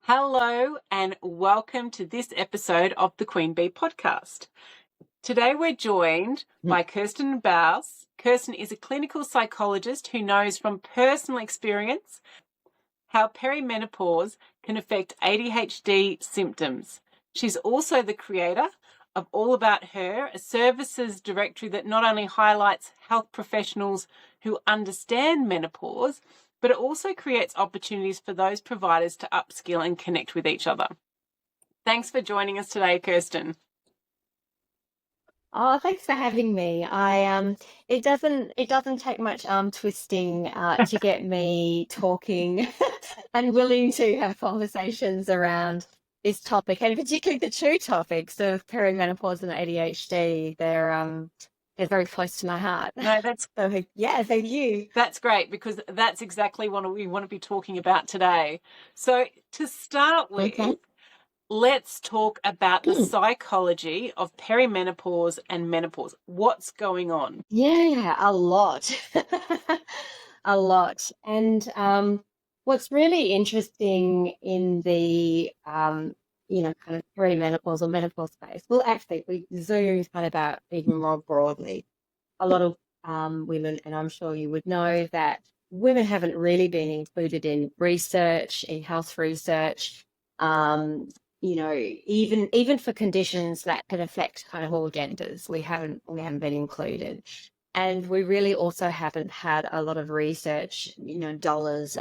Hello and welcome to this episode of the Queen Bee podcast. Today we're joined by Kirstin and Bouse. Kirstin is a clinical psychologist who knows from personal experience how perimenopause can affect ADHD symptoms. She's also the creator of All About Her, a services directory that not only highlights health professionals who understand menopause, but it also creates opportunities for those providers to upskill and connect with each other. Thanks for joining us today, Kirstin. Oh, thanks for having me. It doesn't take much arm twisting to get me talking and willing to have conversations around this topic, and particularly the two topics of perimenopause and ADHD. They're very close to my heart. No, So yeah, thank you. that's great, because that's exactly what we want to be talking about today. So to start with, Okay. let's talk about the psychology of perimenopause and menopause. What's going on? Yeah, a lot. A lot. And what's really interesting in the kind of perimenopause or menopause space, well, actually, we zoom kind of out even more broadly. A lot of women, and I'm sure you would know that women haven't really been included in research, in health research. Even for conditions that can affect kind of all genders, we haven't been included. And we really also haven't had a lot of research, dollars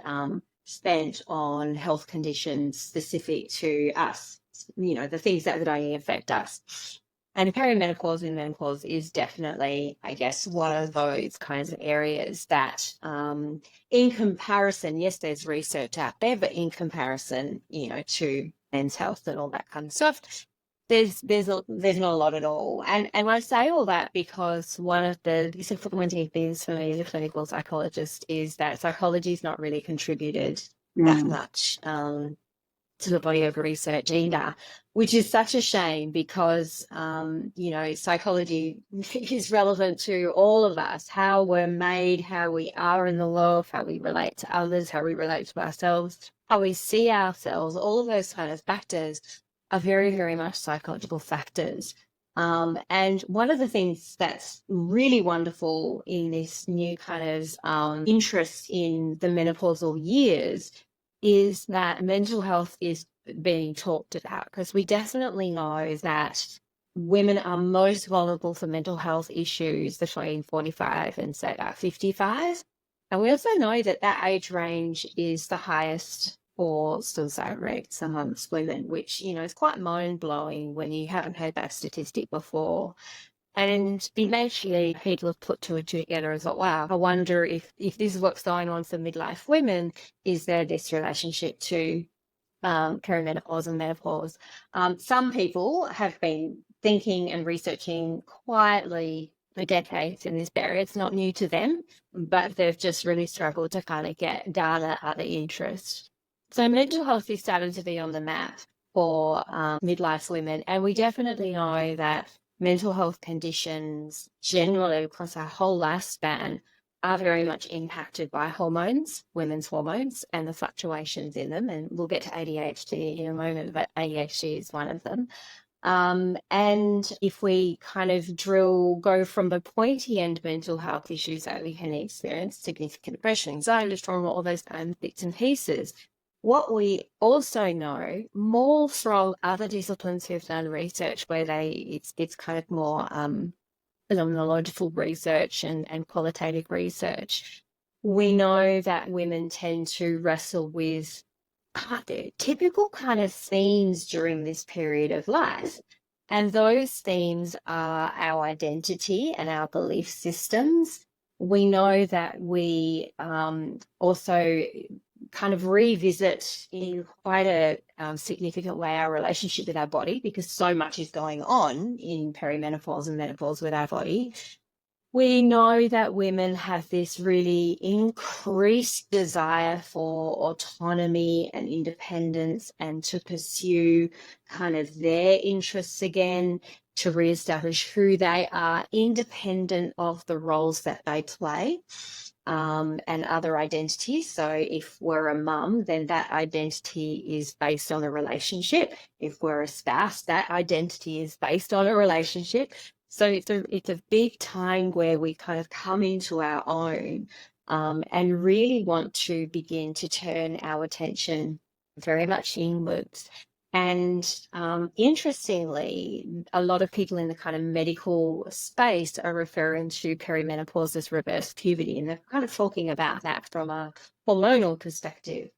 spent on health conditions specific to us, the things that would only affect us. And perimenopause and menopause is definitely, I guess, one of those kinds of areas that, in comparison, yes, there's research out there, but in comparison, to men's health and all that kind of stuff, there's not a lot at all. And I say all that because one of the disappointing things for me as a clinical psychologist is that psychology is not really contributed that much to the body of research either, which is such a shame because, psychology is relevant to all of us, how we're made, how we are in the world, how we relate to others, how we relate to ourselves, how we see ourselves. All of those kind of factors are very, very much psychological factors. And one of the things that's really wonderful in this new kind of interest in the menopausal years is that mental health is being talked about, because we definitely know that women are most vulnerable for mental health issues between 45 and say about 55. And we also know that that age range is the highest for suicide rates amongst women, which, is quite mind-blowing when you haven't heard that statistic before. And eventually people have put two and two together and thought, wow, I wonder if this is what's going on for midlife women, is there this relationship to perimenopause and menopause? Some people have been thinking and researching quietly for decades in this area. It's not new to them, but they've just really struggled to kind of get data out of interest. So mental health is starting to be on the map for midlife women, and we definitely know that mental health conditions generally across our whole lifespan are very much impacted by hormones, women's hormones, and the fluctuations in them. And we'll get to ADHD in a moment, but ADHD is one of them. And if we kind of go from the pointy end mental health issues that we can experience, significant depression, anxiety, trauma, all those kind of bits and pieces, what we also know more from other disciplines who've done research where it's kind of more phenomenological research and qualitative research, we know that women tend to wrestle with typical kind of themes during this period of life. And those themes are our identity and our belief systems. We know that we also kind of revisit in quite a significant way our relationship with our body, because so much is going on in perimenopause and menopause with our body. We know that women have this really increased desire for autonomy and independence and to pursue kind of their interests again, to reestablish who they are, independent of the roles that they play, and other identities. So if we're a mum, then that identity is based on a relationship. If we're a spouse, that identity is based on a relationship. So it's a big time where we kind of come into our own, and really want to begin to turn our attention very much inwards. And interestingly, a lot of people in the kind of medical space are referring to perimenopause as reverse puberty, and they're kind of talking about that from a hormonal perspective.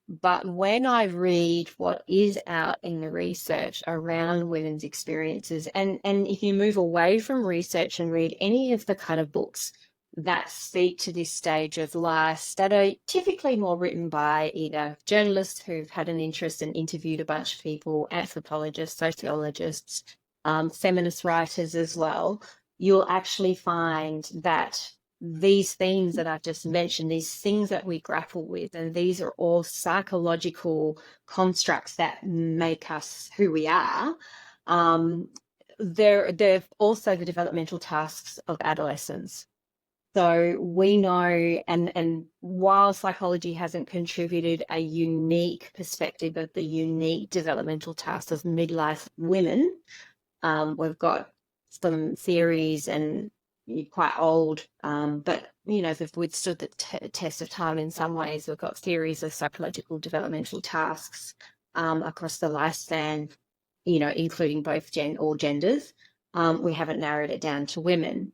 But when I read what is out in the research around women's experiences, and if you move away from research and read any of the kind of books that speak to this stage of life that are typically more written by either journalists who've had an interest and interviewed a bunch of people, anthropologists, sociologists, feminist writers as well, you'll actually find that these themes that I've just mentioned, these things that we grapple with, and these are all psychological constructs that make us who we are. They're also the developmental tasks of adolescence. So we know, and while psychology hasn't contributed a unique perspective of the unique developmental tasks of midlife women, we've got some theories, and quite old, but they've withstood the test of time in some ways. We've got theories of psychological developmental tasks across the lifespan, including both all genders. We haven't narrowed it down to women,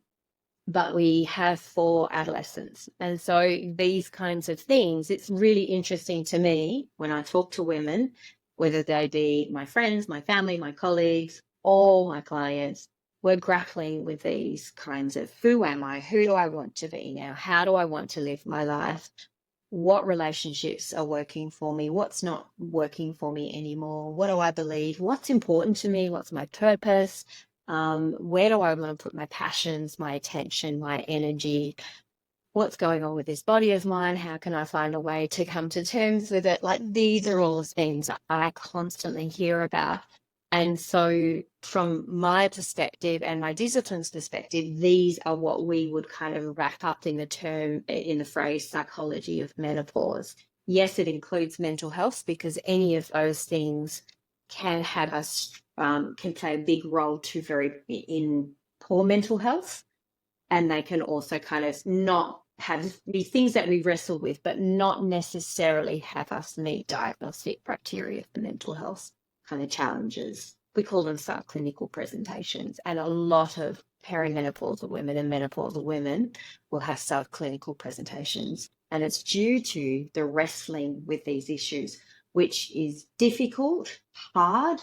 but we have for adolescents. And so these kinds of things, it's really interesting to me when I talk to women, whether they be my friends, my family, my colleagues, or my clients, we're grappling with these kinds of, who am I? Who do I want to be now? How do I want to live my life? What relationships are working for me? What's not working for me anymore? What do I believe? What's important to me? What's my purpose? Where do I want to put my passions, my attention, my energy? What's going on with this body of mine? How can I find a way to come to terms with it? Like, these are all the things I constantly hear about. And so from my perspective and my discipline's perspective, these are what we would kind of wrap up in the phrase psychology of menopause. Yes, it includes mental health, because any of those things can have us, can play a big role in poor mental health. And they can also kind of not be things that we wrestle with, but not necessarily have us meet diagnostic criteria for mental health kind of challenges. We call them subclinical presentations, and a lot of perimenopausal women and menopausal women will have subclinical presentations, and it's due to the wrestling with these issues, which is difficult, hard,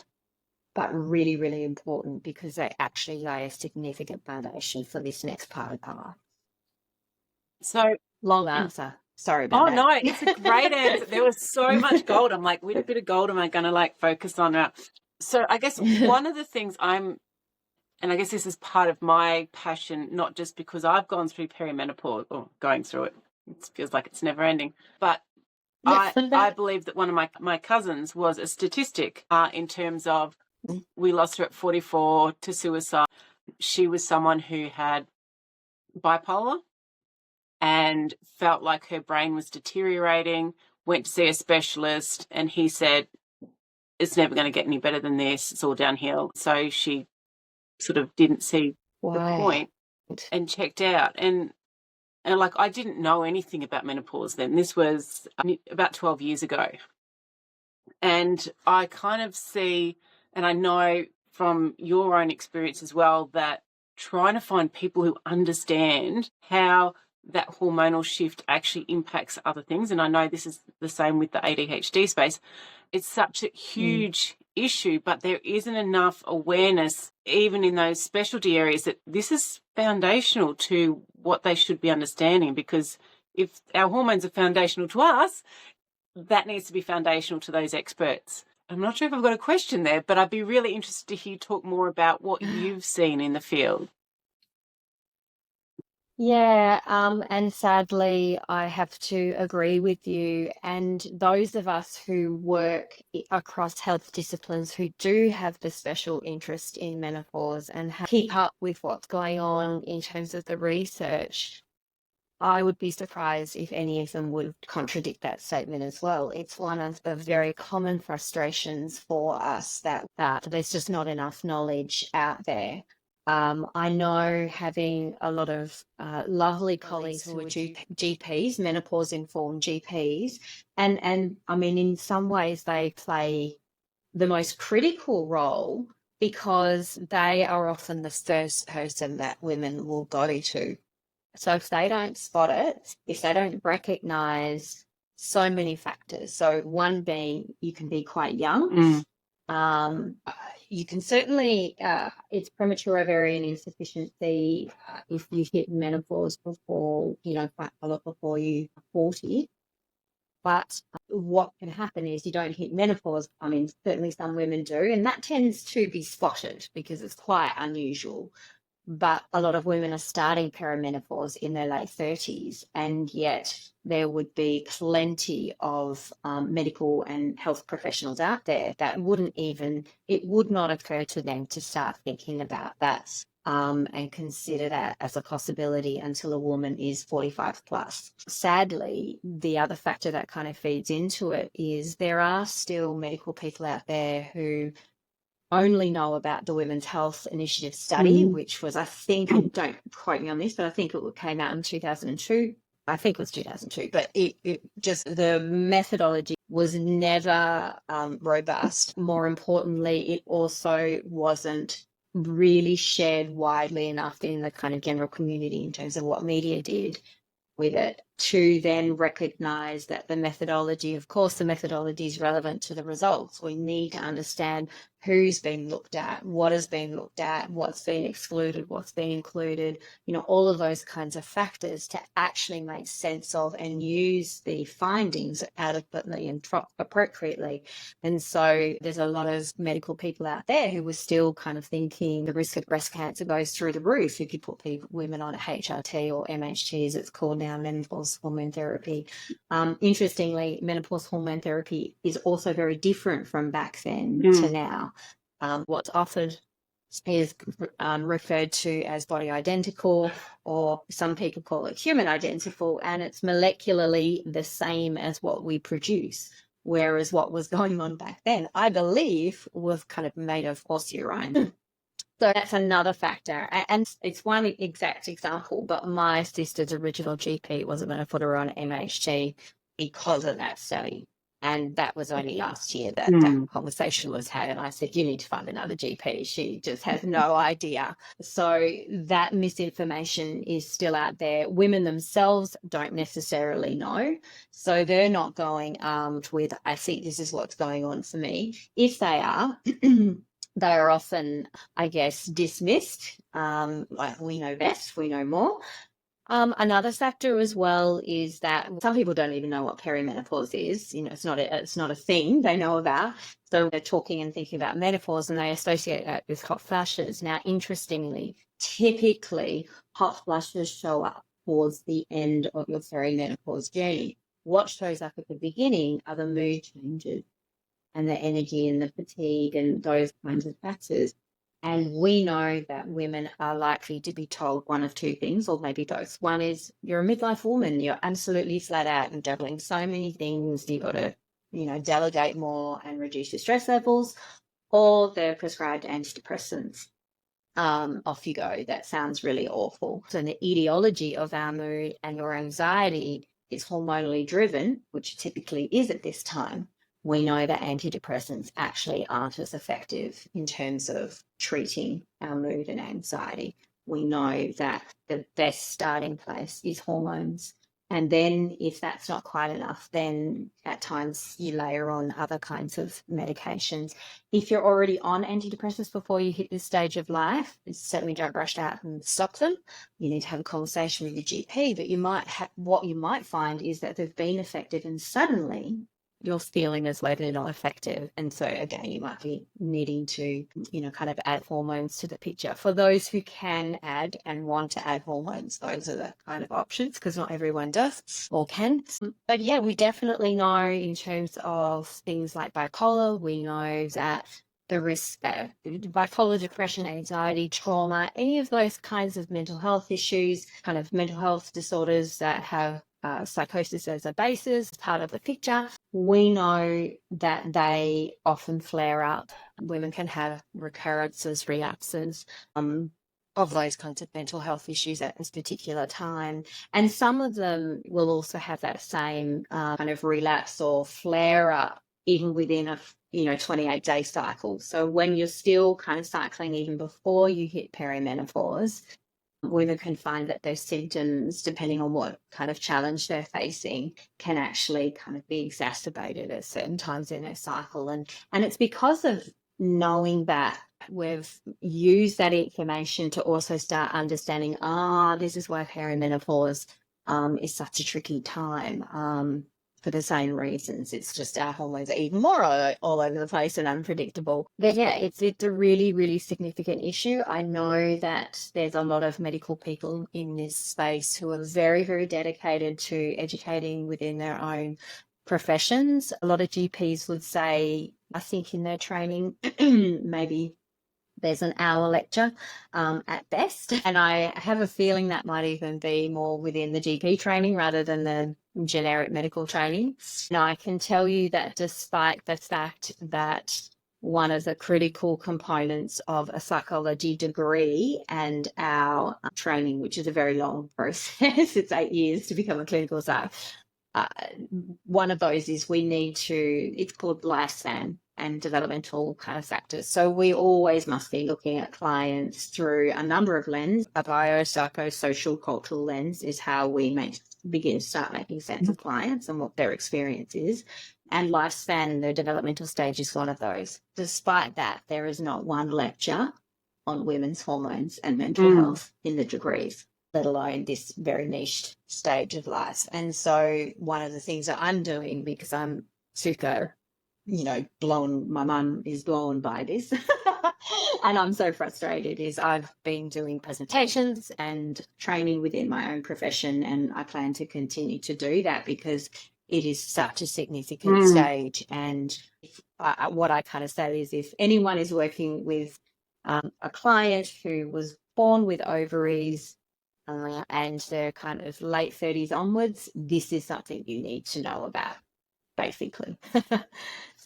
but really, really important, because they actually lay a significant foundation for this next part of our life. So long answer. Sorry about that. Oh, no, it's a great answer. There was so much gold. I'm like, which bit of gold am I going to focus on? So I guess one of the things and I guess this is part of my passion, not just because I've gone through perimenopause or going through it. It feels like it's never ending. But I believe that one of my cousins was a statistic in terms of, we lost her at 44 to suicide. She was someone who had bipolar and felt like her brain was deteriorating, went to see a specialist, and he said, it's never going to get any better than this. It's all downhill. So she sort of didn't see the point and checked out. And I didn't know anything about menopause then. This was about 12 years ago. And I kind of see, and I know from your own experience as well, that trying to find people who understand how that hormonal shift actually impacts other things, and I know this is the same with the ADHD space, it's such a huge issue, but there isn't enough awareness, even in those specialty areas, that this is foundational to what they should be understanding, because if our hormones are foundational to us, that needs to be foundational to those experts. I'm not sure if I've got a question there, but I'd be really interested to hear you talk more about what you've seen in the field. Yeah, and sadly, I have to agree with you. And those of us who work across health disciplines who do have the special interest in menopause and keep up with what's going on in terms of the research, I would be surprised if any of them would contradict that statement as well. It's one of the very common frustrations for us that there's just not enough knowledge out there. I know having a lot of lovely colleagues who are GPs, menopause-informed GPs, and I mean, in some ways they play the most critical role because they are often the first person that women will go to. So if they don't spot it, if they don't recognize so many factors, so one being you can be quite young. Um, you can certainly, it's premature ovarian insufficiency if you hit menopause before, quite a lot before you are 40. But what can happen is you don't hit menopause. I mean, certainly some women do, and that tends to be spotted because it's quite unusual. But a lot of women are starting perimenopause in their late 30s, and yet there would be plenty of medical and health professionals out there that it would not occur to them to start thinking about that and consider that as a possibility until a woman is 45 plus. Sadly, the other factor that kind of feeds into it is there are still medical people out there who only know about the Women's Health Initiative study, which was, I think, don't quote me on this, but I think it came out in 2002. I think it was 2002, but it just, the methodology was never robust. More importantly, it also wasn't really shared widely enough in the kind of general community in terms of what media did with it to then recognize that the methodology is relevant to the results. We need to understand who's been looked at, what has been looked at, what's been excluded, what's been included, all of those kinds of factors to actually make sense of and use the findings adequately and appropriately. And so there's a lot of medical people out there who were still kind of thinking the risk of breast cancer goes through the roof if you put women on a HRT or MHT, as it's called now, menopause hormone therapy. Interestingly, menopause hormone therapy is also very different from back then to now. What's offered is referred to as body identical, or some people call it human identical, and it's molecularly the same as what we produce. Whereas what was going on back then, I believe, was kind of made of horse urine. So that's another factor. And it's one exact example, but my sister's original GP wasn't going to put her on MHT because of that study. And that was only last year that that conversation was had. And I said, you need to find another GP. She just has no idea. So that misinformation is still out there. Women themselves don't necessarily know. So they're not going armed with, I think this is what's going on for me. If they are, they are often, I guess, dismissed. Like, we know best, we know more. Another factor as well is that some people don't even know what perimenopause is. It's not a thing they know about. So they're talking and thinking about menopause and they associate that with hot flushes. Now, interestingly, typically hot flushes show up towards the end of your perimenopause journey. What shows up at the beginning are the mood changes and the energy and the fatigue and those kinds of factors. And we know that women are likely to be told one of two things, or maybe both. One is you're a midlife woman, you're absolutely flat out and juggling so many things, you've got to, delegate more and reduce your stress levels, or they're prescribed antidepressants. Off you go. That sounds really awful. So the etiology of our mood and your anxiety is hormonally driven, which typically is at this time. We know that antidepressants actually aren't as effective in terms of treating our mood and anxiety. We know that the best starting place is hormones. And then if that's not quite enough, then at times you layer on other kinds of medications. If you're already on antidepressants before you hit this stage of life, certainly don't rush out and stop them. You need to have a conversation with your GP, but what you might find is that they've been effective and suddenly you're feeling as though they're not effective. And so again, you might be needing to, kind of add hormones to the picture. For those who can add and want to add hormones, those are the kind of options, because not everyone does or can. But yeah, we definitely know in terms of things like bipolar, we know that the risk that bipolar, depression, anxiety, trauma, any of those kinds of mental health issues, kind of mental health disorders that have psychosis as a basis, part of the picture, we know that they often flare up. Women can have recurrences, relapses of those kinds of mental health issues at this particular time. And some of them will also have that same kind of relapse or flare up even within a 28-day cycle. So when you're still kind of cycling even before you hit perimenopause, women can find that those symptoms, depending on what kind of challenge they're facing, can actually kind of be exacerbated at certain times in their cycle. And it's because of knowing that we've used that information to also start understanding, this is why perimenopause is such a tricky time. For the same reasons. It's just our hormones are even more all over the place and unpredictable. But yeah, it's a really, really significant issue. I know that there's a lot of medical people in this space who are very, very dedicated to educating within their own professions. A lot of GPs would say, I think in their training, maybe there's an hour lecture at best. And I have a feeling that might even be more within the GP training rather than the generic medical training. Now, I can tell you that despite the fact that one of the critical components of a psychology degree and our training, which is a very long process, it's 8 years to become a clinical psych, one of those is we need to, it's called lifespan and developmental kind of factors. So we always must be looking at clients through a number of lenses. A biopsychosocial cultural lens is how we start making sense of clients and what their experience is. And lifespan and their developmental stage is one of those. Despite that, there is not one lecture on women's hormones and mental health in the degrees, let alone this very niche stage of life. And so one of the things that I'm doing, because I'm super my mind is blown by this. And I'm so frustrated, is I've been doing presentations and training within my own profession, and I plan to continue to do that because it is such a significant stage. And what I kind of say is, if anyone is working with a client who was born with ovaries and they're kind of late 30s onwards, this is something you need to know about, basically.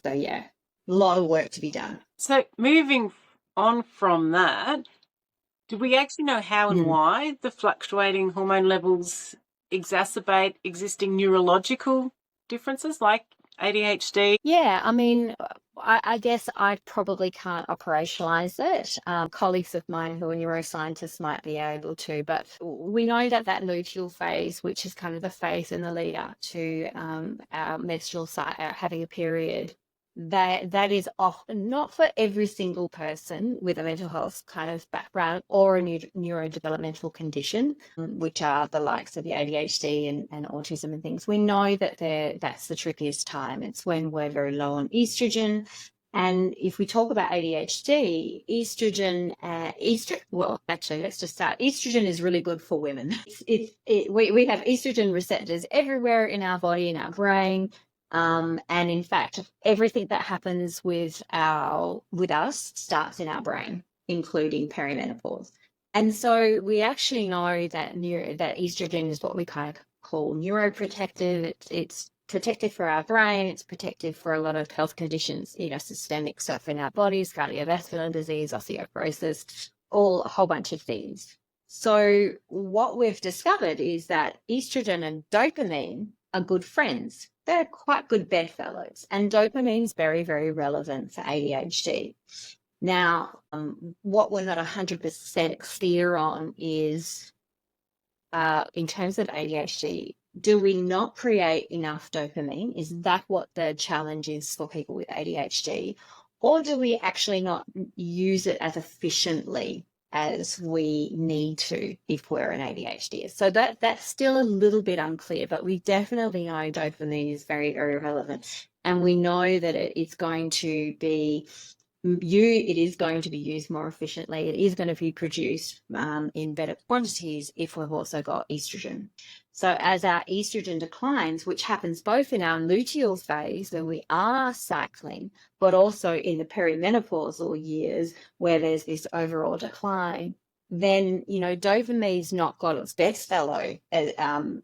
So yeah, a lot of work to be done. So moving on from that, do we actually know how and why the fluctuating hormone levels exacerbate existing neurological differences like ADHD? Yeah, I mean, I guess I probably can't operationalize it. Colleagues of mine who are neuroscientists might be able to, but we know that luteal phase, which is kind of the phase in the lead up to our menstrual having a period, that is often not for every single person with a mental health kind of background or a neurodevelopmental condition, which are the likes of the ADHD and autism and things. We know that that's the trickiest time. It's when we're very low on estrogen. And if we talk about ADHD, well, actually, let's just start. Estrogen is really good for women. We have estrogen receptors everywhere in our body, in our brain. And in fact, everything that happens with us starts in our brain, including perimenopause. And so we actually know that that estrogen is what we kind of call neuroprotective. It's protective for our brain. It's protective for a lot of health conditions, systemic stuff in our bodies, cardiovascular disease, osteoporosis, a whole bunch of things. So what we've discovered is that estrogen and dopamine are good friends. They're quite good bedfellows, and dopamine is very, very relevant for ADHD. Now, what we're not 100% clear on is, in terms of ADHD, do we not create enough dopamine? Is that what the challenge is for people with ADHD? Or do we actually not use it as efficiently as we need to if we're an ADHD. So that's still a little bit unclear, but we definitely know dopamine is very, very relevant. And we know that it's going to be it is going to be used more efficiently. It is going to be produced in better quantities if we've also got estrogen. So as our estrogen declines, which happens both in our luteal phase when we are cycling, but also in the perimenopausal years where there's this overall decline, then, dopamine's not got its bedfellow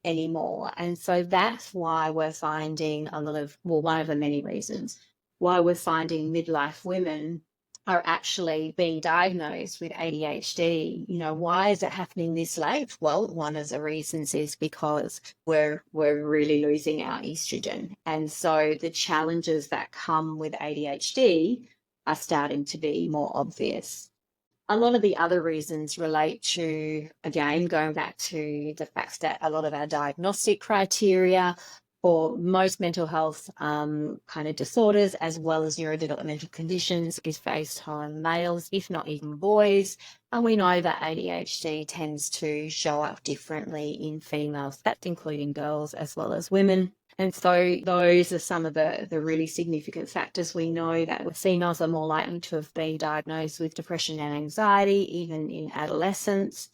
anymore. And so that's why we're finding one of the many reasons why we're finding midlife women are actually being diagnosed with ADHD. Why is it happening this late? Well, one of the reasons is because we're really losing our estrogen. And so the challenges that come with ADHD are starting to be more obvious. A lot of the other reasons relate to, again, going back to the fact that a lot of our diagnostic criteria for most mental health kind of disorders, as well as neurodevelopmental conditions, is based on males, if not even boys. And we know that ADHD tends to show up differently in females, that's including girls as well as women. And so those are some of the really significant factors. We know that females are more likely to have been diagnosed with depression and anxiety, even in adolescence,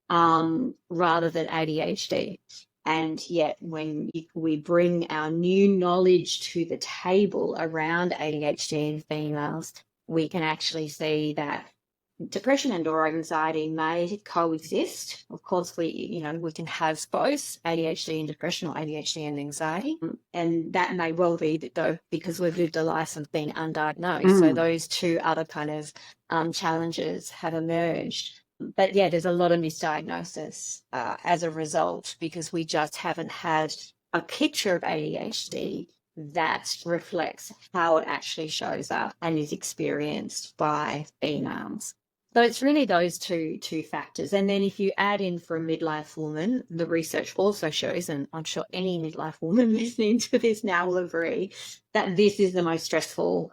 rather than ADHD. And yet when we bring our new knowledge to the table around ADHD in females, we can actually see that depression and or anxiety may coexist. Of course, we can have both ADHD and depression, or ADHD and anxiety. And that may well be though, because we've lived a life of being undiagnosed. So those two other kind of challenges have emerged. But yeah, there's a lot of misdiagnosis as a result, because we just haven't had a picture of ADHD that reflects how it actually shows up and is experienced by females. So it's really those two factors. And then if you add in for a midlife woman, the research also shows, and I'm sure any midlife woman listening to this now will agree, that this is the most stressful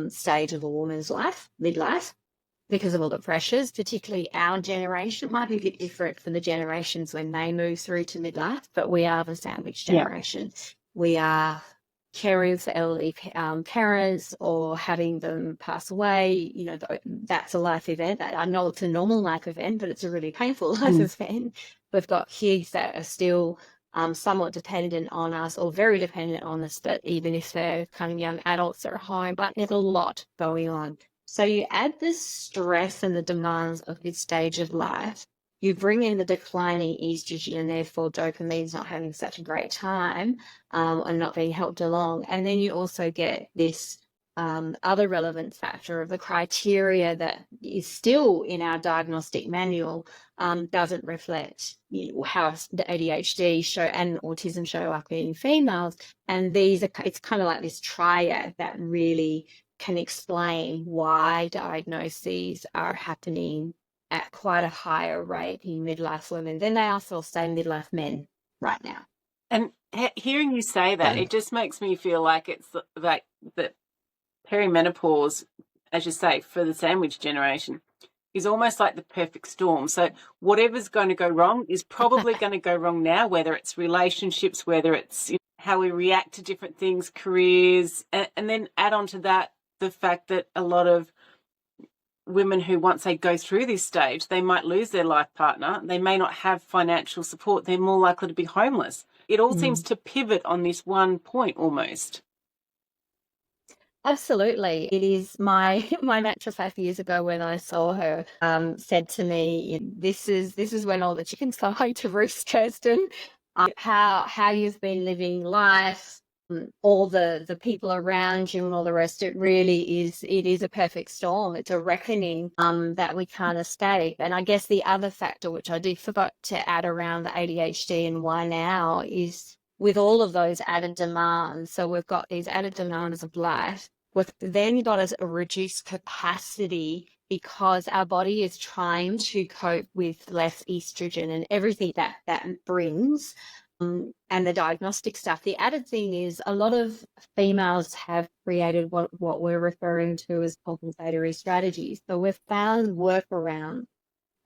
stage of a woman's life, midlife, because of all the pressures, particularly our generation. It might be a bit different for the generations when they move through to midlife, but we are the sandwich generation. Yeah. We are caring for elderly parents or having them pass away. That's a life event. I know it's a normal life event, but it's a really painful life event. We've got kids that are still somewhat dependent on us, or very dependent on us, but even if they're kind of young adults that are home, but there's a lot going on. So you add the stress and the demands of this stage of life, you bring in the declining estrogen, and therefore dopamine's not having such a great time and not being helped along. And then you also get this other relevant factor of the criteria that is still in our diagnostic manual doesn't reflect how the ADHD and autism show up in females. And it's kind of like this triad that really can explain why diagnoses are happening at quite a higher rate in midlife women than they are for, say, midlife men right now. And hearing you say that, it just makes me feel like it's like that perimenopause, as you say, for the sandwich generation is almost like the perfect storm. So whatever's going to go wrong is probably going to go wrong now, whether it's relationships, whether it's how we react to different things, careers, and then add on to that the fact that a lot of women who, once they go through this stage, they might lose their life partner. They may not have financial support. They're more likely to be homeless. It all seems to pivot on this one point almost. Absolutely. It is my naturopath years ago, when I saw her, said to me, this is when all the chickens go home to roost, Kirstin. How you've been living life, all the people around you and all the rest. It is a perfect storm. It's a reckoning that we can't escape. And I guess the other factor, which I forgot to add around the ADHD and why now, is with all of those added demands. So we've got these added demands of life. We've then got a reduced capacity because our body is trying to cope with less estrogen and everything that brings. And the diagnostic stuff. The added thing is a lot of females have created what we're referring to as compensatory strategies. So we've found workarounds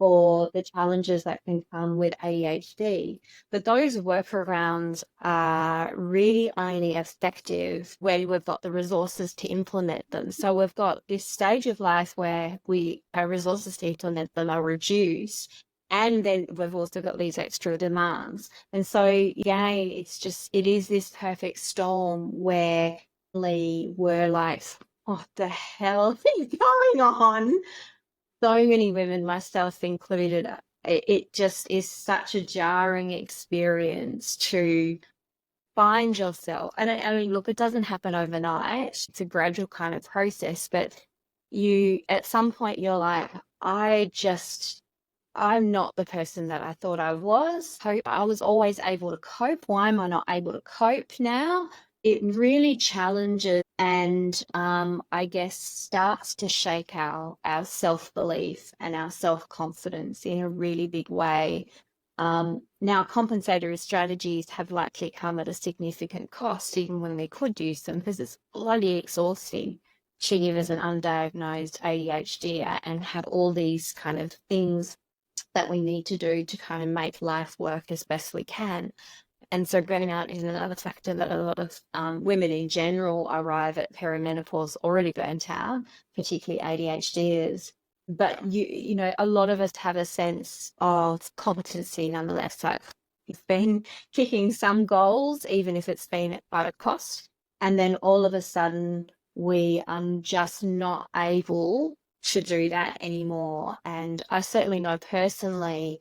for the challenges that can come with ADHD. But those workarounds are really only effective when we've got the resources to implement them. So we've got this stage of life where our resources to implement them are reduced. And then we've also got these extra demands. And so, again, it is this perfect storm where we're like, what the hell is going on? So many women, myself included, it just is such a jarring experience to find yourself. And I mean, look, it doesn't happen overnight. It's a gradual kind of process, but at some point, you're like, I'm not the person that I thought I was. I was always able to cope. Why am I not able to cope now? It really challenges and I guess starts to shake our self-belief and our self-confidence in a really big way. Now, compensatory strategies have likely come at a significant cost, even when we could use them, because it's bloody exhausting to live as an undiagnosed ADHD and have all these kind of things that we need to do to kind of make life work as best we can. And so burnout is another factor that a lot of women in general arrive at perimenopause already burnt out, particularly ADHDers. But you know, a lot of us have a sense of competency nonetheless. Like we've been kicking some goals, even if it's been at a cost. And then all of a sudden we are just not able to do that anymore. And I certainly know personally,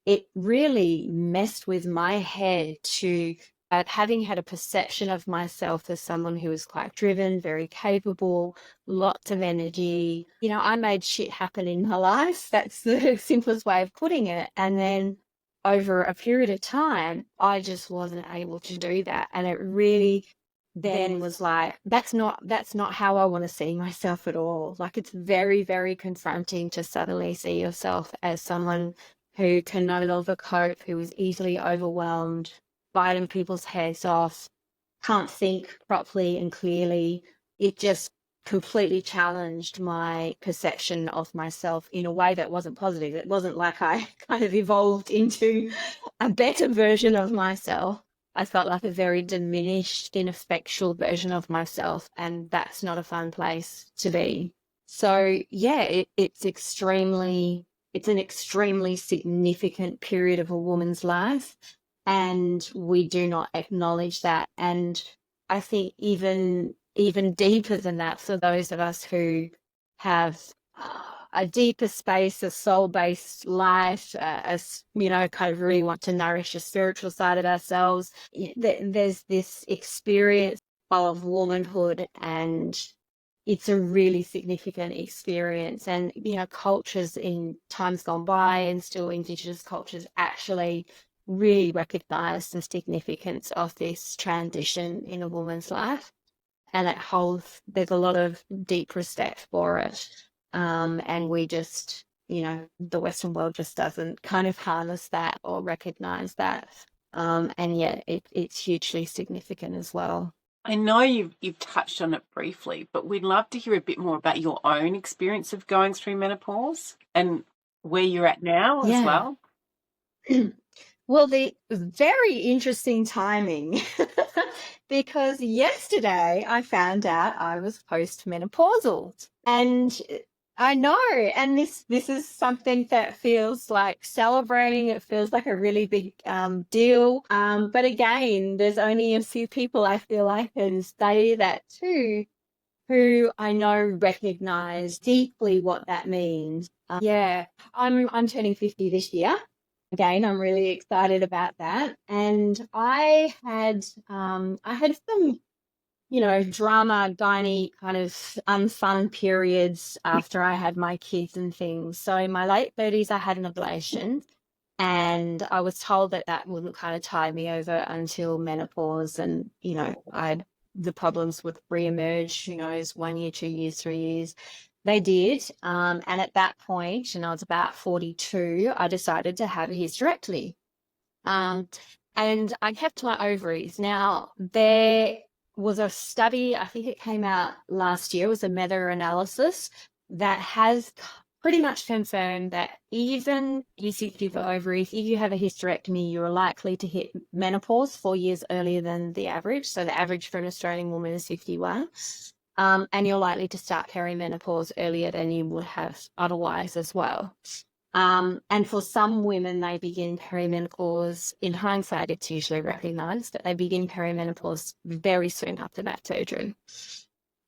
it really messed with my head to having had a perception of myself as someone who was quite driven, very capable, lots of energy. You know, I made shit happen in my life. That's the simplest way of putting it. And then over a period of time, I just wasn't able to do that. And it really then was like, that's not how I want to see myself at all. Like it's very, very confronting to suddenly see yourself as someone who can no longer cope, who is easily overwhelmed, biting people's heads off, can't think properly and clearly. It just completely challenged my perception of myself in a way that wasn't positive. It wasn't like I kind of evolved into a better version of myself. I felt like a very diminished, ineffectual version of myself, and that's not a fun place to be. So yeah, it's an extremely significant period of a woman's life, and we do not acknowledge that. And I think even deeper than that, for those of us who have a deeper space, a soul-based life, as you know, kind of really want to nourish the spiritual side of ourselves, there's this experience of womanhood, and it's a really significant experience. And, you know, cultures in times gone by and still Indigenous cultures actually really recognise the significance of this transition in a woman's life. And there's a lot of deep respect for it. And we just, you know, the Western world just doesn't kind of harness that or recognise that. And yet it's hugely significant as well. I know you've touched on it briefly, but we'd love to hear a bit more about your own experience of going through menopause and where you're at now as well. Well, the very interesting timing, because yesterday I found out I was postmenopausal, and I know, and this is something that feels like celebrating. It feels like a really big deal. But again, there's only a few people I feel I can say that to, who I know recognize deeply what that means. I'm turning 50 this year. Again, I'm really excited about that. And I had some, you know, drama, gynae kind of unfun periods after I had my kids and things. So in my late 30s, I had an ablation, and I was told that wouldn't kind of tie me over until menopause. And, you know, the problems would reemerge, you know, as 1 year, 2 years, 3 years. They did. And at that point, and I was about 42, I decided to have a hysterectomy. And I kept my ovaries. Now, there was a study, I think it came out last year, it was a meta-analysis that has pretty much confirmed that even polycystic ovaries, if you have a hysterectomy, you're likely to hit menopause 4 years earlier than the average. So the average for an Australian woman is 51. And you're likely to start perimenopause earlier than you would have otherwise as well. And for some women, they begin perimenopause. In hindsight, it's usually recognised that they begin perimenopause very soon after that surgery.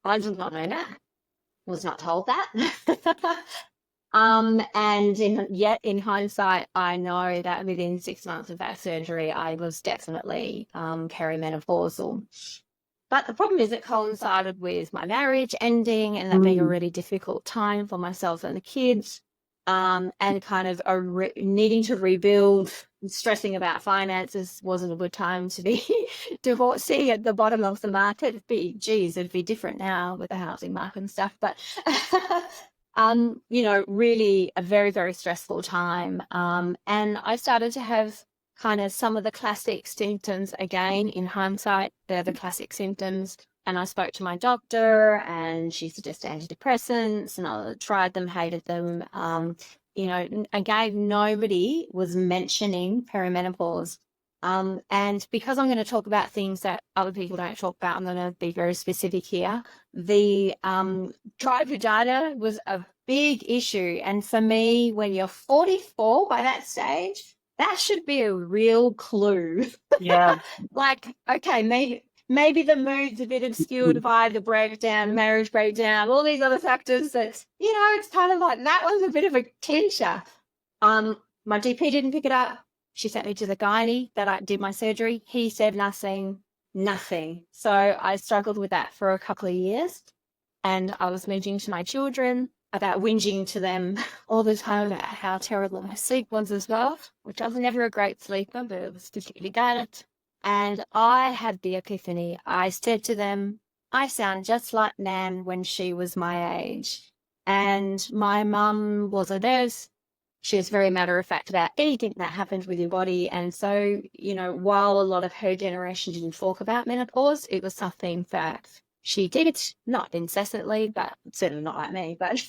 I did not know that. Was not told that. And in hindsight, I know that within 6 months of that surgery, I was definitely perimenopausal. But the problem is it coincided with my marriage ending and that being a really difficult time for myself and the kids, and kind of needing to rebuild, stressing about finances. Wasn't a good time to be divorcing at the bottom of the market. It'd be different now with the housing market and stuff. But really a very, very stressful time. And I started to have kind of some of the classic symptoms again. In hindsight, they're the classic symptoms. And I spoke to my doctor and she suggested antidepressants, and I tried them, hated them. Again, nobody was mentioning perimenopause. And because I'm going to talk about things that other people don't talk about, I'm going to be very specific here. The dry vagina was a big issue. And for me, when you're 44 by that stage, that should be a real clue. Yeah. Like, okay, maybe the mood's a bit obscured by the breakdown, marriage breakdown, all these other factors that, it's kind of like that was a bit of a clincher. My GP didn't pick it up. She sent me to the gynae that I did my surgery. He said nothing. So I struggled with that for a couple of years. And I was whinging to my children about whinging to them all the time about how terrible my sleep was as well, which I was never a great sleeper, but it was particularly bad. And I had the epiphany. I said to them, I sound just like Nan when she was my age. And my mum was a nurse. She was very matter of fact about anything that happened with your body. And so, while a lot of her generation didn't talk about menopause, it was something that she did, not incessantly, but certainly not like me, but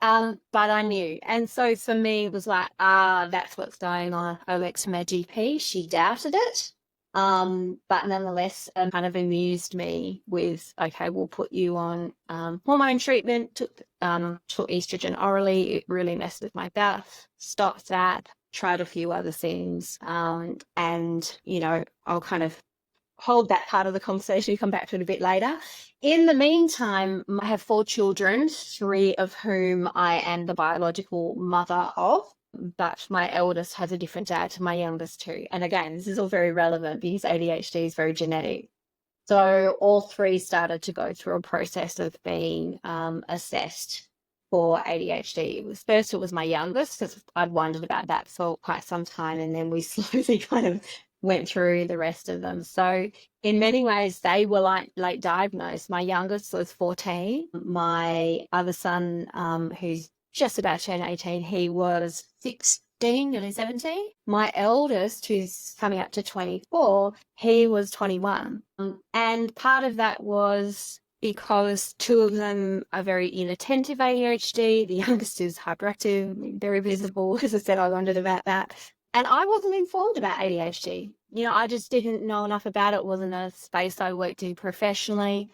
I knew. And so for me, it was like, that's what's going on. I went to my GP. She doubted it. But nonetheless, kind of amused me with, okay, we'll put you on hormone treatment, took estrogen orally. It really messed with my bowel, stopped that, tried a few other things. And, I'll kind of hold that part of the conversation, come back to it a bit later. In the meantime, I have 4 children, 3 of whom I am the biological mother of. But my eldest has a different dad to my youngest 2. And again, this is all very relevant because ADHD is very genetic. So all 3 started to go through a process of being assessed for ADHD. It was my youngest, because I'd wondered about that for quite some time. And then we slowly kind of went through the rest of them. So in many ways, they were like late diagnosed. My youngest was 14. My other son, who's just about to turn 18, he was 16, nearly 17. My eldest, who's coming up to 24, he was 21. And part of that was because 2 of them are very inattentive ADHD. The youngest is hyperactive, very visible. As I said, I wondered about that. And I wasn't informed about ADHD. I just didn't know enough about it. It wasn't a space I worked in professionally.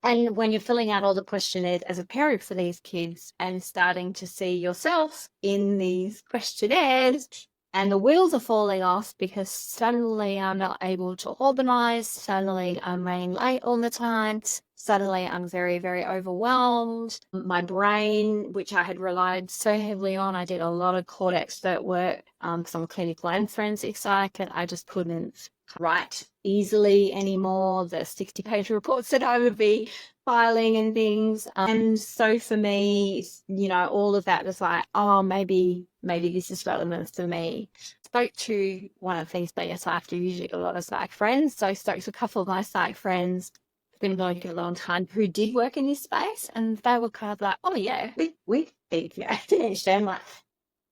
And when you're filling out all the questionnaires as a parent for these kids and starting to see yourself in these questionnaires, and the wheels are falling off because suddenly I'm not able to organise, suddenly I'm running late all the time, suddenly I'm very, very overwhelmed. My brain, which I had relied so heavily on, I did a lot of court expert work, some clinical and forensic psych, and I just couldn't write easily anymore, the 60-page reports that I would be filing and things. And so for me, all of that was like, oh, maybe this is relevant for me. Spoke to one of these BS after usually a lot of psych friends. So I spoke to a couple of my psych friends who've been working a long time who did work in this space, and they were kind of like, oh yeah, we think ADHD. I'm like,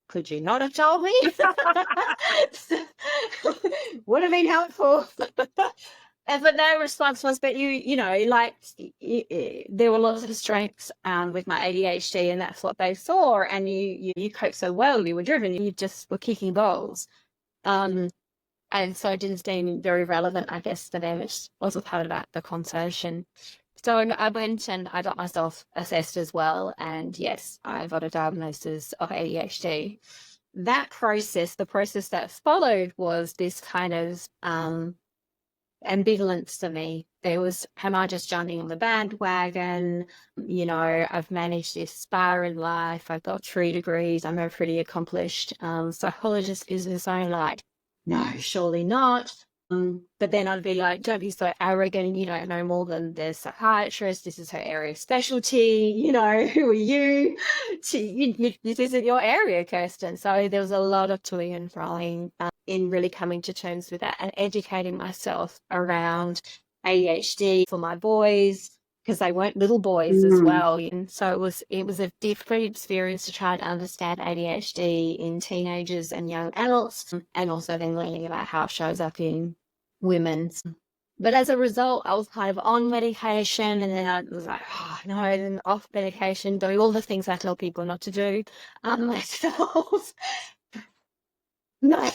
could you not have told me? Would have been helpful. But no response was, but like there were lots of strengths with my ADHD, and that's what they saw. And you coped so well. You were driven. You just were kicking balls. And so it didn't seem very relevant, I guess, to them. It wasn't part of the conversation. So I went and I got myself assessed as well. And yes, I got a diagnosis of ADHD. That process, the process that followed, was this kind of ambivalence to me. There was, am I just jumping on the bandwagon? I've managed this spa in life. I've got 3 degrees. I'm a pretty accomplished psychologist, business owner. No, surely not. But then I'd be like, don't be so arrogant. You don't know more than the psychiatrist. This is her area of specialty. Who are you? This isn't your area, Kirstin. So there was a lot of toing and froing in really coming to terms with that and educating myself around ADHD for my boys, because they weren't little boys as well. And so it was a different experience to try to understand ADHD in teenagers and young adults, and also then learning about how it shows up in women. But as a result, I was kind of on medication, and then I was like, oh no, and then off medication, doing all the things I tell people not to do myself. No.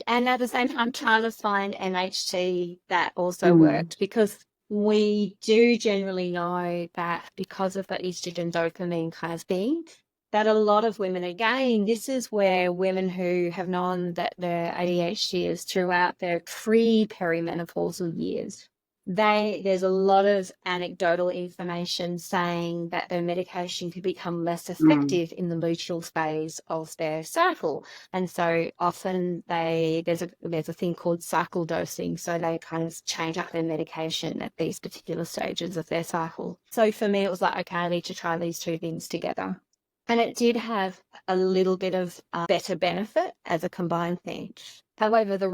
And at the same time, trying to find MHT that also worked, because we do generally know that because of the estrogen dopamine kind of thing, that a lot of women, again, this is where women who have known that their ADHD is throughout their pre-perimenopausal years, there's a lot of anecdotal information saying that their medication could become less effective in the luteal phase of their cycle. And so often there's a thing called cycle dosing. So they kind of change up their medication at these particular stages of their cycle. So for me, it was like, okay, I need to try these 2 things together. And it did have a little bit of better benefit as a combined thing. However,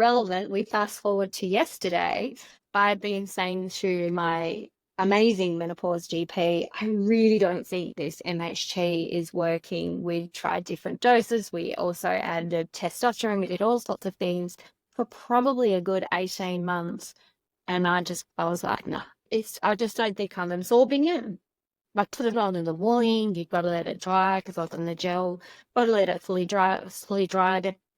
we fast forward to yesterday, I've been saying to my amazing menopause GP, I really don't think this MHT is working. We tried different doses. We also added testosterone. We did all sorts of things for probably a good 18 months. And I was like, no, I just don't think I'm absorbing it. I put it on in the morning. You've got to let it dry because I was on the gel. Got to let it fully dry.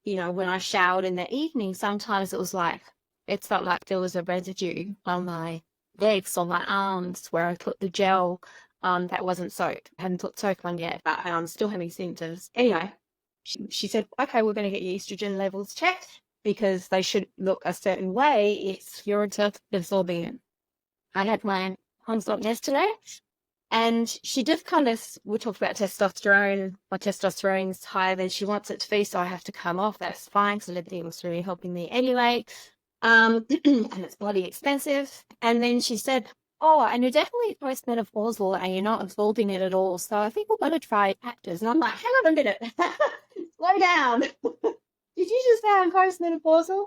When I showered in the evening, sometimes it felt like there was a residue on my legs, on my arms, where I put the gel that wasn't soaked. I hadn't put soap on yet, but I'm still having symptoms. Anyway, she said, okay, we're going to get your estrogen levels checked because they should look a certain way if you're absorbing it. I had my consult yesterday. And she just we talked about testosterone. My testosterone's higher than she wants it to be, so I have to come off. That's fine, because everything was really helping me anyway. And it's bloody expensive. And then she said, oh, and you're definitely postmenopausal and you're not absorbing it at all. So I think we're going to try actors. And I'm like, hang on a minute. Slow down. Did you just say I'm postmenopausal?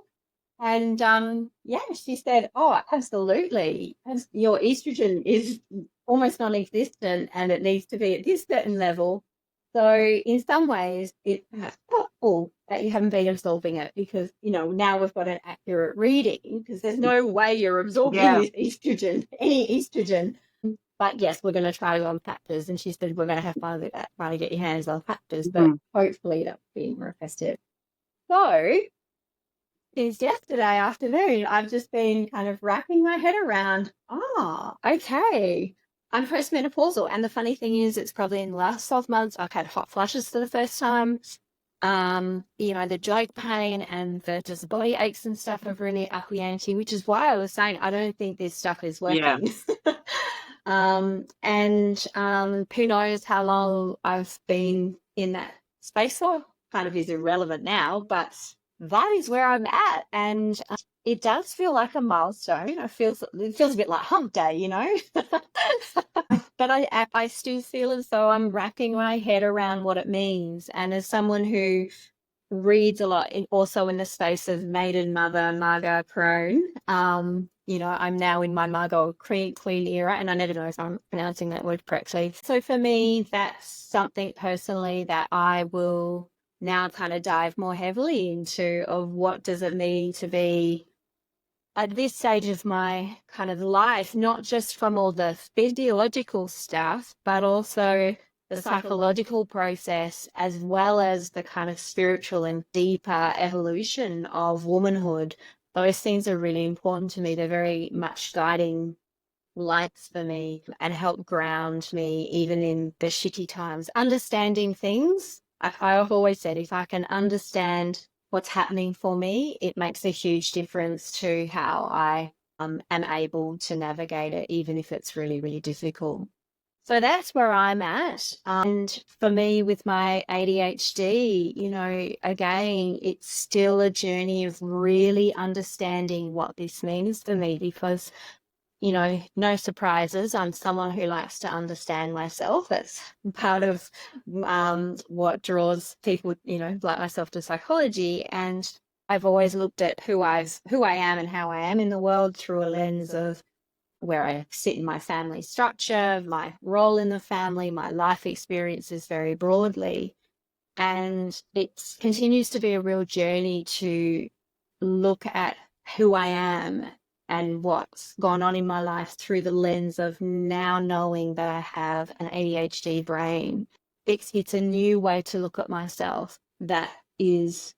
And she said, oh, absolutely. Your estrogen is almost non-existent and it needs to be at this certain level. So in some ways, it's helpful that you haven't been absorbing it, because, now we've got an accurate reading, because there's no way you're absorbing this estrogen, any estrogen. But yes, we're going to try on factors. And she said, we're going to have fun with that, trying to get your hands on factors, but hopefully that will be more effective. So since yesterday afternoon, I've just been kind of wrapping my head around, okay, I'm postmenopausal. And the funny thing is, it's probably in the last 12 months, I've had hot flushes for the first time. The joint pain and the just body aches and stuff have really upped the ante, which is why I was saying I don't think this stuff is working. Who knows how long I've been in that space for, kind of is irrelevant now, but that is where I'm at. And it does feel like a milestone. It feels a bit like hump day, But I still feel as though I'm wrapping my head around what it means. And as someone who reads a lot, also in the space of maiden mother, Margot prone, I'm now in my Margot queen era, and I never know if I'm pronouncing that word correctly. So for me, that's something personally that I will now kind of dive more heavily into, of what does it mean to be at this stage of my kind of life, not just from all the physiological stuff, but also the psychological process, as well as the kind of spiritual and deeper evolution of womanhood. Those things are really important to me. They're very much guiding lights for me and help ground me even in the shitty times. Understanding things, I've always said, if I can understand what's happening for me, it makes a huge difference to how I am able to navigate it, even if it's really, really difficult. So that's where I'm at. And for me, with my ADHD, again, it's still a journey of really understanding what this means for me, because no surprises. I'm someone who likes to understand myself. That's part of what draws people, like myself, to psychology. And I've always looked at who I am and how I am in the world through a lens of where I sit in my family structure, my role in the family, my life experiences very broadly. And it continues to be a real journey to look at who I am and what's gone on in my life through the lens of now knowing that I have an ADHD brain. It's a new way to look at myself that is,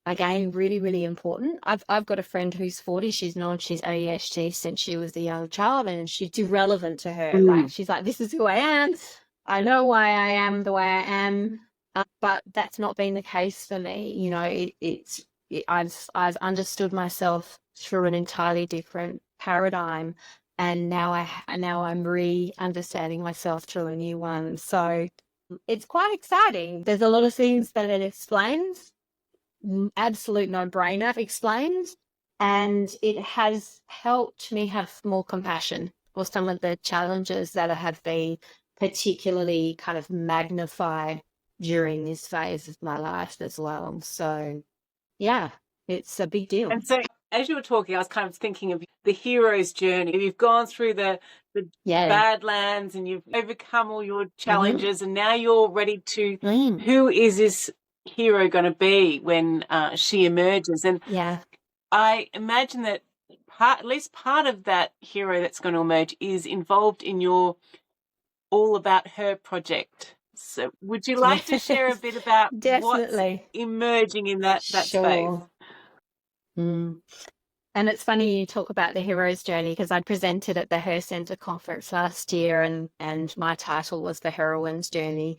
again, really, really important. I've got a friend who's 40. She's known she's ADHD since she was a young child, and she's irrelevant to her. Like, she's like, this is who I am. I know why I am the way I am. But that's not been the case for me. I've understood myself through an entirely different paradigm, and now I'm re-understanding myself through a new one. So it's quite exciting. There's a lot of things that it explains, absolute no-brainer explains, and it has helped me have more compassion for some of the challenges that have been particularly kind of magnified during this phase of my life as well. So yeah, it's a big deal. And so as you were talking, I was kind of thinking of the hero's journey. You've gone through the badlands and you've overcome all your challenges, and now you're ready to, who is this hero going to be when she emerges? And I imagine that at least part of that hero that's going to emerge is involved in your All About Her project. So would you like to share a bit about what's emerging in that space? And it's funny you talk about the hero's journey, because I presented at the Her Centre conference last year, and my title was The Heroine's Journey.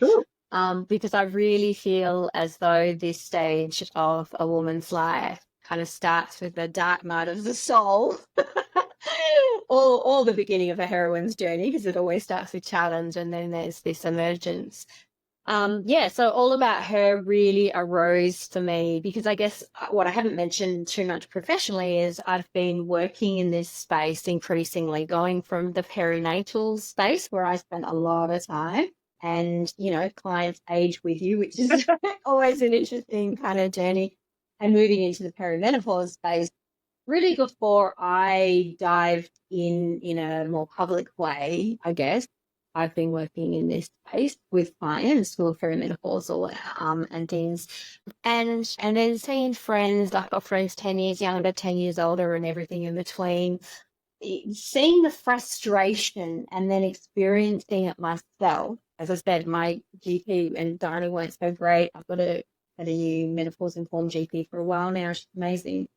Because I really feel as though this stage of a woman's life kind of starts with the dark night of the soul, or the beginning of a heroine's journey, because it always starts with challenge, and then there's this emergence. So All About Her really arose for me because I guess what I haven't mentioned too much professionally is I've been working in this space increasingly, going from the perinatal space where I spent a lot of time, and, clients age with you, which is always an interesting kind of journey, and moving into the perimenopause space. Really, before I dived in a more public way, I guess, I've been working in this space with clients who are perimenopausal and things, and then seeing friends, like got friends 10 years younger, 10 years older, and everything in between, seeing the frustration and then experiencing it myself. As I said, my GP and Diana weren't so great. I've got a new menopause-informed GP for a while now. She's amazing.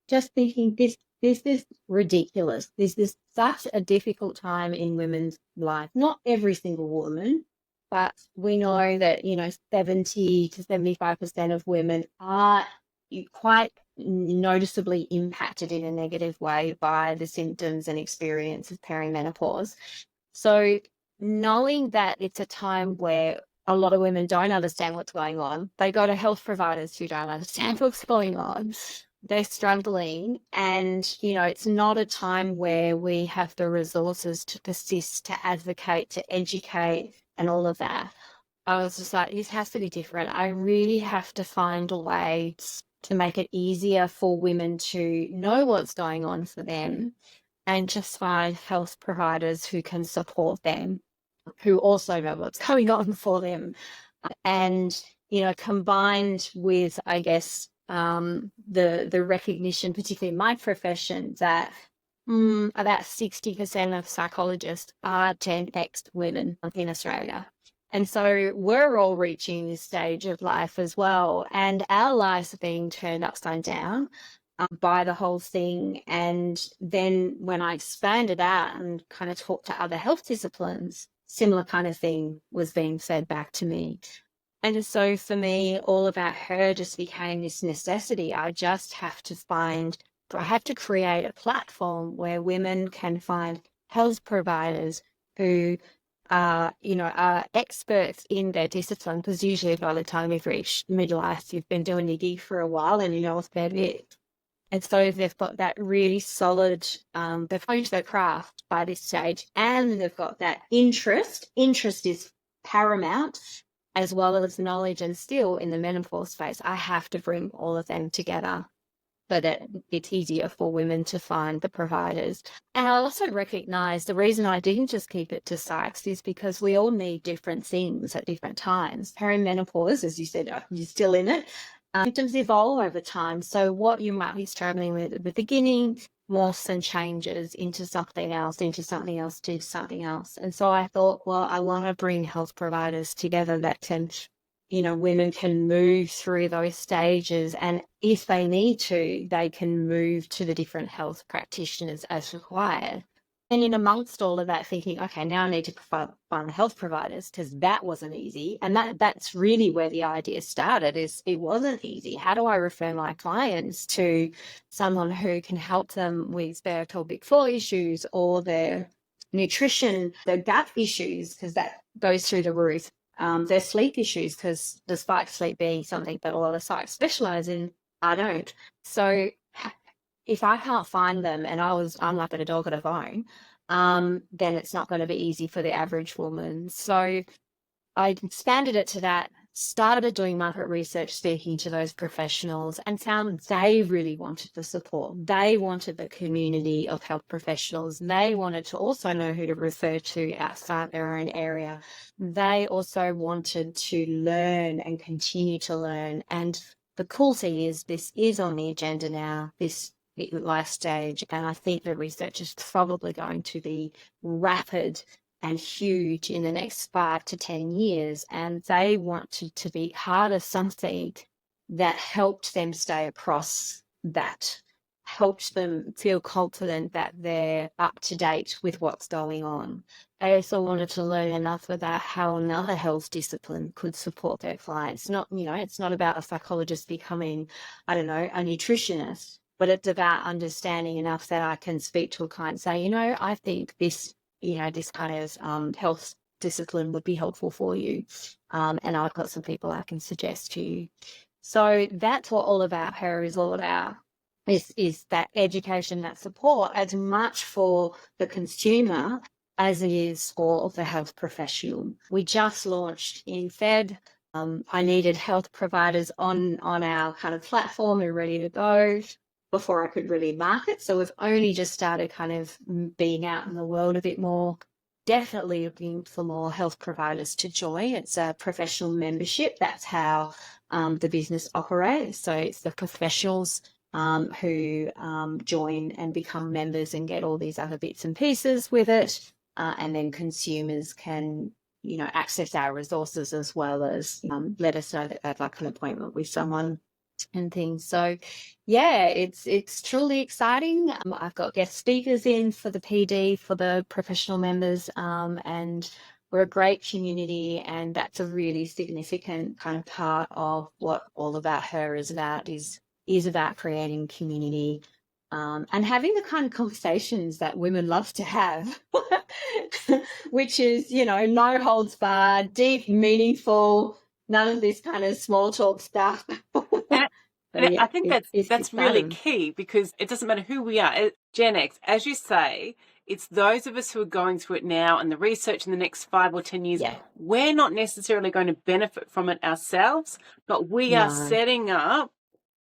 Just thinking, this is ridiculous. This is such a difficult time in women's life. Not every single woman, but we know that, 70 to 75% of women are quite noticeably impacted in a negative way by the symptoms and experience of perimenopause. So knowing that it's a time where a lot of women don't understand what's going on, they go to health providers who don't understand what's going on. They're struggling, and, it's not a time where we have the resources to persist, to advocate, to educate, and all of that. I was just like, this has to be different. I really have to find a way to make it easier for women to know what's going on for them, and just find health providers who can support them, who also know what's going on for them. And, combined with, I guess, the recognition, particularly in my profession, that about 60% of psychologists are Gen X women in Australia. And so we're all reaching this stage of life as well. And our lives are being turned upside down by the whole thing. And then when I expanded out and kind of talked to other health disciplines, similar kind of thing was being fed back to me. And so for me, All About Her just became this necessity. I have to create a platform where women can find health providers who are experts in their discipline, because usually by the time you've reached midlife, you've been doing your gig for a while and you know a fair bit. And so they've got that really solid, they've honed their craft by this stage, and they've got that interest. Interest is paramount, as well as knowledge and skill in the menopause space. I have to bring all of them together so that it's easier for women to find the providers. And I also recognize the reason I didn't just keep it to psychs is because we all need different things at different times. Perimenopause, as you said, you're still in it. Symptoms evolve over time. So what you might be struggling with at the beginning morphs and changes into something else, into something else, to something else. And so I thought, well, I want to bring health providers together that can, women can move through those stages. And if they need to, they can move to the different health practitioners as required. And in amongst all of that, thinking, okay, now I need to find health providers, because that wasn't easy. And that's really where the idea started, is it wasn't easy. How do I refer my clients to someone who can help them with their pelvic floor issues or their nutrition, their gut issues, because that goes through the roof, their sleep issues, because despite sleep being something that a lot of sites specialize in, I don't. So if I can't find them and I'm like a dog at a bone, then it's not going to be easy for the average woman. So I expanded it to that, started doing market research, speaking to those professionals, and found they really wanted the support. They wanted the community of health professionals. They wanted to also know who to refer to outside their own area. They also wanted to learn and continue to learn. And the cool thing is, this is on the agenda now, this life stage, and I think the research is probably going to be rapid and huge in the next 5 to 10 years, and they wanted to be part of something that helped them stay across that, helped them feel confident that they're up to date with what's going on. They also wanted to learn enough about how another health discipline could support their clients. It's not about a psychologist becoming, a nutritionist, but it's about understanding enough that I can speak to a client and say, I think this kind of health discipline would be helpful for you. And I've got some people I can suggest to you. So that's what All About Her is all about, is that education, that support, as much for the consumer as it is for the health professional. We just launched in Fed. I needed health providers on our kind of platform and ready to go before I could really market. So we've only just started kind of being out in the world a bit more. Definitely looking for more health providers to join. It's a professional membership. That's how the business operates. So it's the professionals who join and become members and get all these other bits and pieces with it. And then consumers can access our resources, as well as let us know that they'd like an appointment with someone and things. So yeah, it's truly exciting. I've got guest speakers in for the PD, for the professional members, and we're a great community, and that's a really significant kind of part of what All About Her is about, is about creating community, and having the kind of conversations that women love to have, which is, no holds barred, deep, meaningful, none of this kind of small talk stuff. And Yeah, I think that's really key, because it doesn't matter who we are. Gen X, as you say, it's those of us who are going through it now, and the research in the next 5 or 10 years. Yeah. We're not necessarily going to benefit from it ourselves, but we are setting up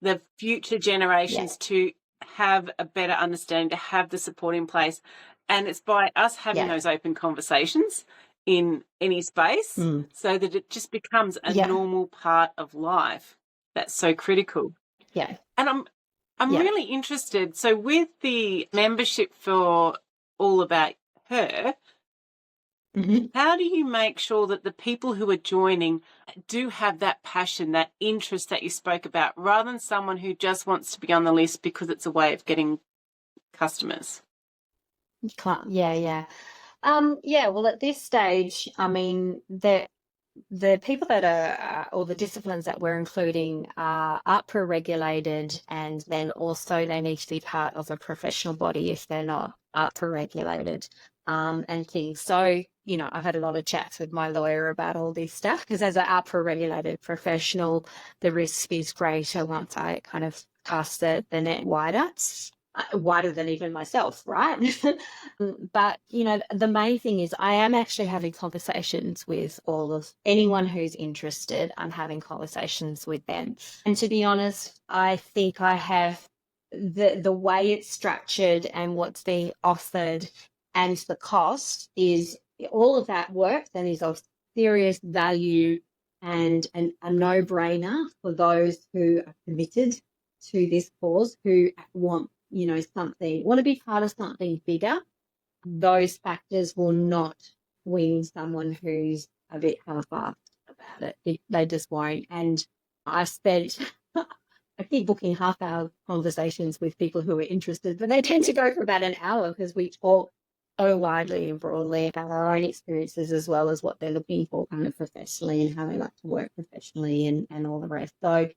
the future generations to have a better understanding, to have the support in place. And it's by us having those open conversations in any space, so that it just becomes a normal part of life. That's so critical. Yeah. And I'm Yeah. really interested. So with the membership for All About Her, how do you make sure that the people who are joining do have that passion, that interest that you spoke about, rather than someone who just wants to be on the list because it's a way of getting customers? Yeah, yeah. Yeah, well, at this stage, I mean, the people that are, or the disciplines that we're including are APRA regulated, and then also they need to be part of a professional body if they're not APRA regulated, and things. So, you know, I've had a lot of chats with my lawyer about all this stuff because as an APRA regulated professional, the risk is greater once I kind of cast the net wider than even myself, right? But, you know, the main thing is I am actually having conversations with anyone who's interested. I'm having conversations with them. And to be honest, I think I have the way it's structured and what's being offered and the cost is all of that work that is of serious value and a no-brainer for those who are committed to this cause, who want, you know, want to be part of something bigger. Those factors will not win someone who's a bit half-assed about it. They just won't. And I've spent, I keep booking half-hour conversations with people who are interested, but they tend to go for about an hour because we talk so widely and broadly about our own experiences as well as what they're looking for kind of professionally and how they like to work professionally and all the rest. So,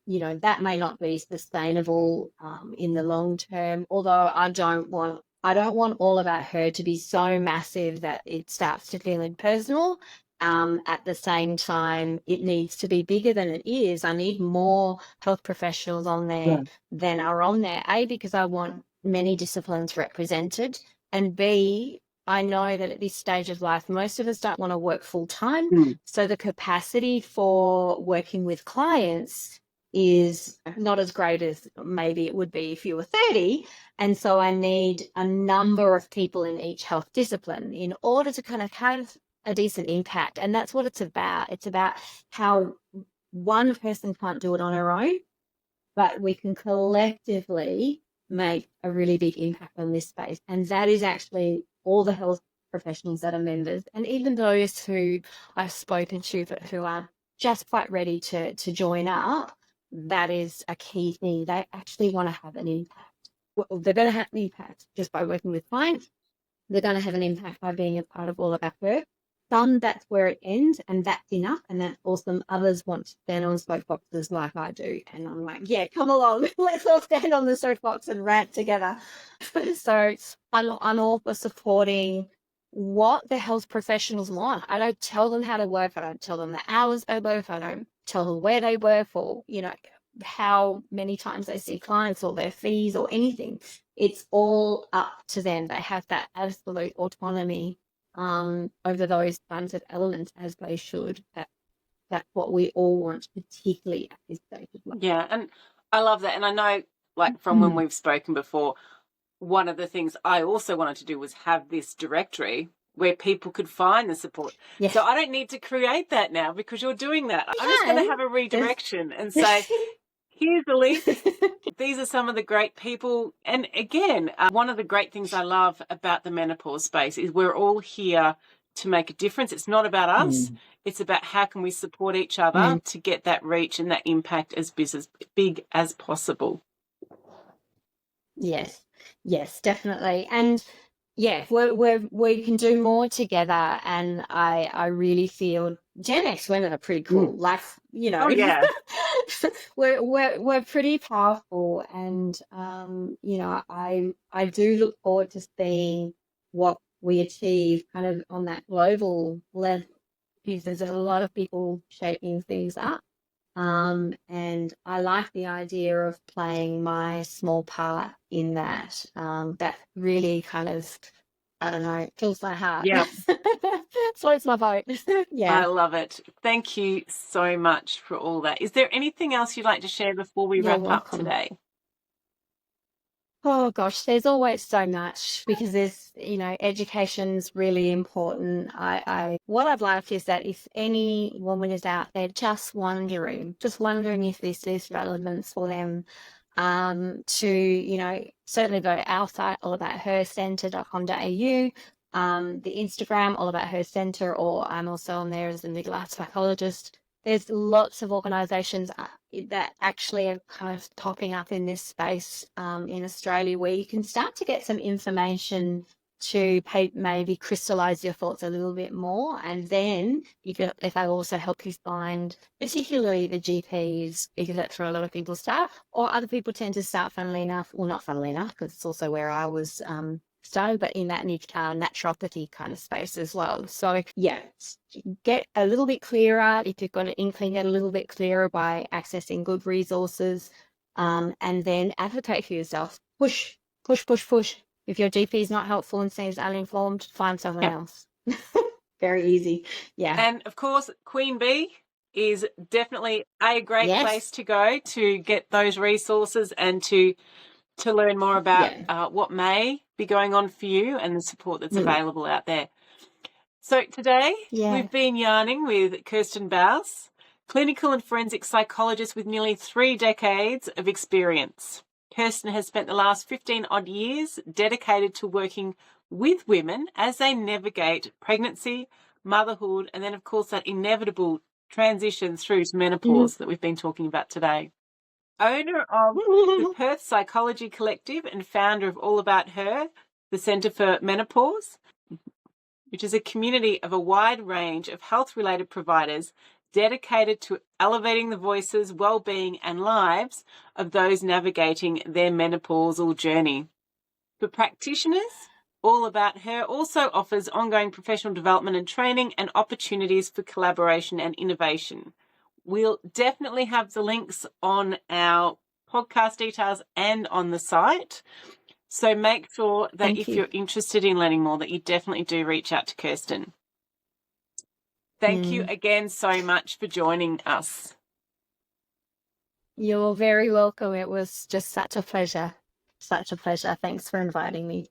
you know, that may not be sustainable in the long term, although I don't want All About Her to be so massive that it starts to feel impersonal. At the same time, it needs to be bigger than it is. I need more health professionals on there than are on there. A, because I want many disciplines represented, and B, I know that at this stage of life, most of us don't want to work full time. So the capacity for working with clients is not as great as maybe it would be if you were 30. And so I need a number of people in each health discipline in order to kind of have a decent impact. And that's what it's about. It's about how one person can't do it on her own, but we can collectively make a really big impact on this space. And that is actually all the health professionals that are members, and even those who I've spoken to but who are just quite ready to join up. That is a key thing. They actually want to have an impact. Well, they're going to have an impact just by working with clients. They're going to have an impact by being a part of All About Her. Some, that's where it ends, and that's enough, and that's awesome. Others want to stand on soapboxes like I do, and I'm like, yeah, come along, let's all stand on the soapbox and rant together. So I'm all for supporting what the health professionals want. I don't tell them how to work. I don't tell them the hours they work. I don't tell them where they work or, you know, how many times they see clients or their fees or anything. It's all up to them. They have that absolute autonomy over those kinds of elements, as they should. That's what we all want, particularly at this stage of life. Yeah, and I love that. And I know, like, from when we've spoken before, one of the things I also wanted to do was have this directory where people could find the support. Yes. So I don't need to create that now because you're doing that. I'm just going to have a redirection and say, here's the link. These are some of the great people. And again, one of the great things I love about the menopause space is we're all here to make a difference. It's not about us. It's about how can we support each other to get that reach and that impact as big as possible. Yes, definitely. And yeah, we can do more together. And I really feel Gen X women are pretty cool. Like, you know, Oh, yeah. we're pretty powerful. And you know, I do look forward to seeing what we achieve kind of on that global level, because there's a lot of people shaping things up. And I like the idea of playing my small part in that. That really kind of, I don't know, fills my heart. Yeah. Floats my boat. Yeah. I love it. Thank you so much for all that. Is there anything else you'd like to share before we You're wrap up welcome. today? Oh gosh, there's always so much because there's, education's really important. What I'd like is that if any woman is out there just wondering if this is relevant for them, to, certainly go to our site, allabouthercentre.com.au, the Instagram, All About Her Centre, or I'm also on there as a midlife psychologist. There's lots of organisations that actually are kind of popping up in this space in Australia where you can start to get some information to maybe crystallize your thoughts a little bit more. And then if I also help you find, particularly the GPs, because that's where a lot of people start, or other people tend to start, funnily enough, well, not funnily enough, because it's also where I was started, but in that naturopathy kind of space as well. So yeah, get a little bit clearer. If you've got an inkling, get a little bit clearer by accessing good resources, and then advocate for yourself. Push, push, push, push. If your GP is not helpful and seems uninformed, find someone else. Very easy. Yeah. And of course, Queen Bee is definitely a great place to go to get those resources and to learn more about what may be going on for you and the support that's available out there. So today we've been yarning with Kirstin Bouse, clinical and forensic psychologist with nearly 3 decades of experience. Kirstin has spent the last 15 odd years dedicated to working with women as they navigate pregnancy, motherhood, and then of course that inevitable transition through to menopause that we've been talking about today. Owner of the Perth Psychology Collective and founder of All About Her, the Centre for Menopause, which is a community of a wide range of health-related providers dedicated to elevating the voices, well-being and lives of those navigating their menopausal journey. For practitioners, All About Her also offers ongoing professional development and training and opportunities for collaboration and innovation. We'll definitely have the links on our podcast details and on the site. So make sure that if you're interested in learning more, that you definitely do reach out to Kirstin. Thank you again so much for joining us. You're very welcome. It was just such a pleasure. Such a pleasure. Thanks for inviting me.